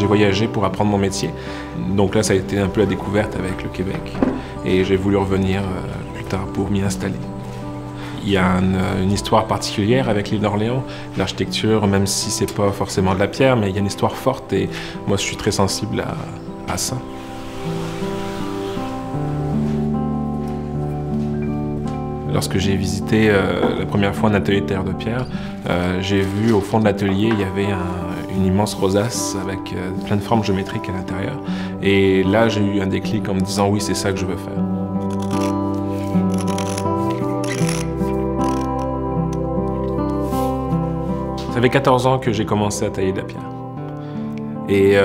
voyagé pour apprendre mon métier. Donc là, ça a été un peu la découverte avec le Québec. Et j'ai voulu revenir plus tard pour m'y installer. Il y a une histoire particulière avec l'île d'Orléans. L'architecture, même si c'est pas forcément de la pierre, mais il y a une histoire forte et moi, je suis très sensible à ça. Lorsque j'ai visité la première fois un atelier de tailleur de pierre, j'ai vu au fond de l'atelier, il y avait une immense rosace avec plein de formes géométriques à l'intérieur. Et là, j'ai eu un déclic en me disant oui, c'est ça que je veux faire. Ça fait 14 ans que j'ai commencé à tailler de la pierre. Et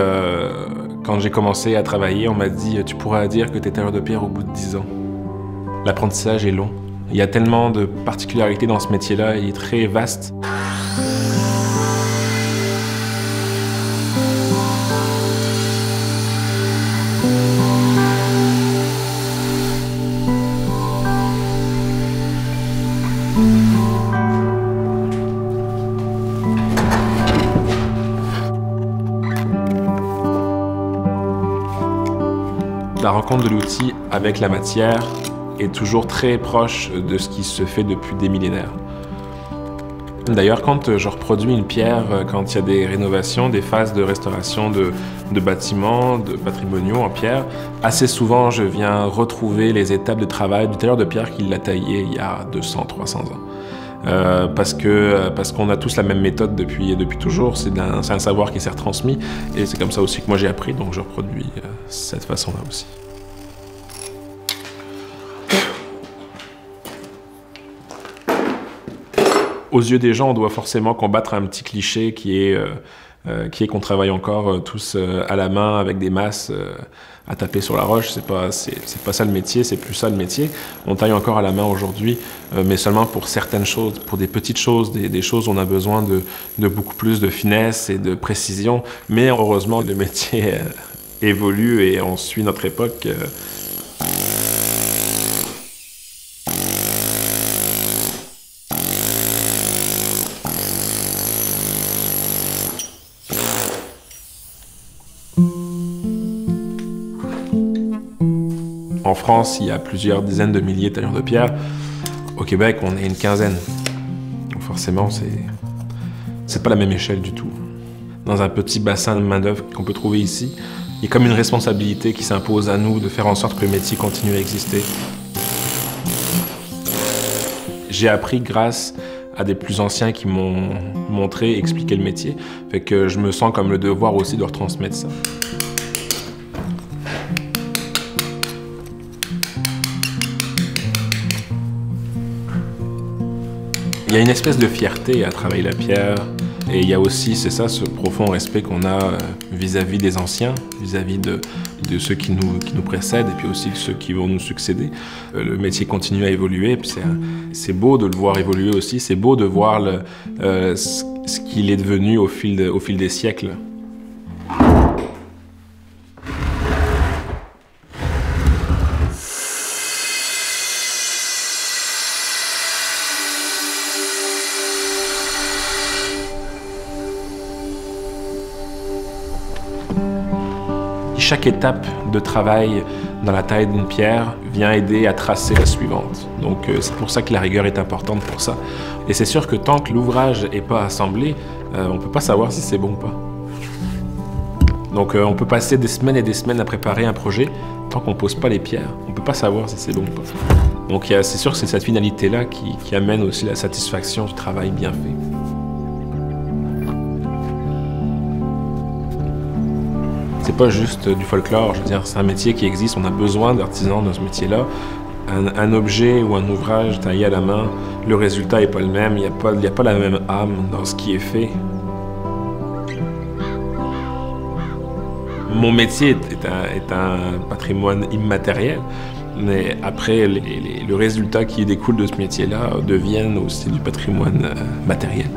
quand j'ai commencé à travailler, on m'a dit « Tu pourras dire que tu es tailleur de pierre au bout de 10 ans ». L'apprentissage est long. Il y a tellement de particularités dans ce métier-là, il est très vaste. La rencontre de l'outil avec la matière est toujours très proche de ce qui se fait depuis des millénaires. D'ailleurs, quand je reproduis une pierre, quand il y a des rénovations, des phases de restauration de bâtiments, de patrimoniaux en pierre, assez souvent je viens retrouver les étapes de travail du tailleur de pierre qui l'a taillé il y a 200, 300 ans. Parce qu'on a tous la même méthode depuis toujours, c'est un savoir qui s'est retransmis et c'est comme ça aussi que moi j'ai appris, donc je reproduis cette façon-là aussi. Aux yeux des gens, on doit forcément combattre un petit cliché qui est qu'on travaille encore tous à la main avec des masses à taper sur la roche. C'est pas ça le métier, c'est plus ça le métier. On taille encore à la main aujourd'hui, mais seulement pour certaines choses, pour des petites choses, des choses où on a besoin de beaucoup plus de finesse et de précision. Mais heureusement, le métier évolue et on suit notre époque. En France, il y a plusieurs dizaines de milliers de tailleurs de pierre. Au Québec, on est une quinzaine. Donc forcément, c'est pas la même échelle du tout. Dans un petit bassin de main-d'œuvre qu'on peut trouver ici, il y a comme une responsabilité qui s'impose à nous de faire en sorte que le métier continue à exister. J'ai appris grâce à des plus anciens qui m'ont montré et expliqué le métier. Fait que je me sens comme le devoir aussi de retransmettre ça. Il y a une espèce de fierté à travailler la pierre et il y a aussi, c'est ça, ce profond respect qu'on a vis-à-vis des anciens, vis-à-vis de ceux qui nous précèdent et puis aussi ceux qui vont nous succéder. Le métier continue à évoluer, puis c'est beau de le voir évoluer aussi, c'est beau de voir ce qu'il est devenu au fil des siècles. Chaque étape de travail dans la taille d'une pierre vient aider à tracer la suivante. Donc c'est pour ça que la rigueur est importante pour ça. Et c'est sûr que tant que l'ouvrage n'est pas assemblé, on ne peut pas savoir si c'est bon ou pas. Donc on peut passer des semaines et des semaines à préparer un projet, tant qu'on ne pose pas les pierres, on ne peut pas savoir si c'est bon ou pas. Donc c'est sûr que c'est cette finalité-là qui amène aussi la satisfaction du travail bien fait. C'est pas juste du folklore, je veux dire, c'est un métier qui existe, on a besoin d'artisans dans ce métier-là. Un objet ou un ouvrage taillé à la main, le résultat n'est pas le même, il n'y a pas la même âme dans ce qui est fait. Mon métier est un patrimoine immatériel, mais après, le résultat qui découle de ce métier-là deviennent aussi du patrimoine matériel.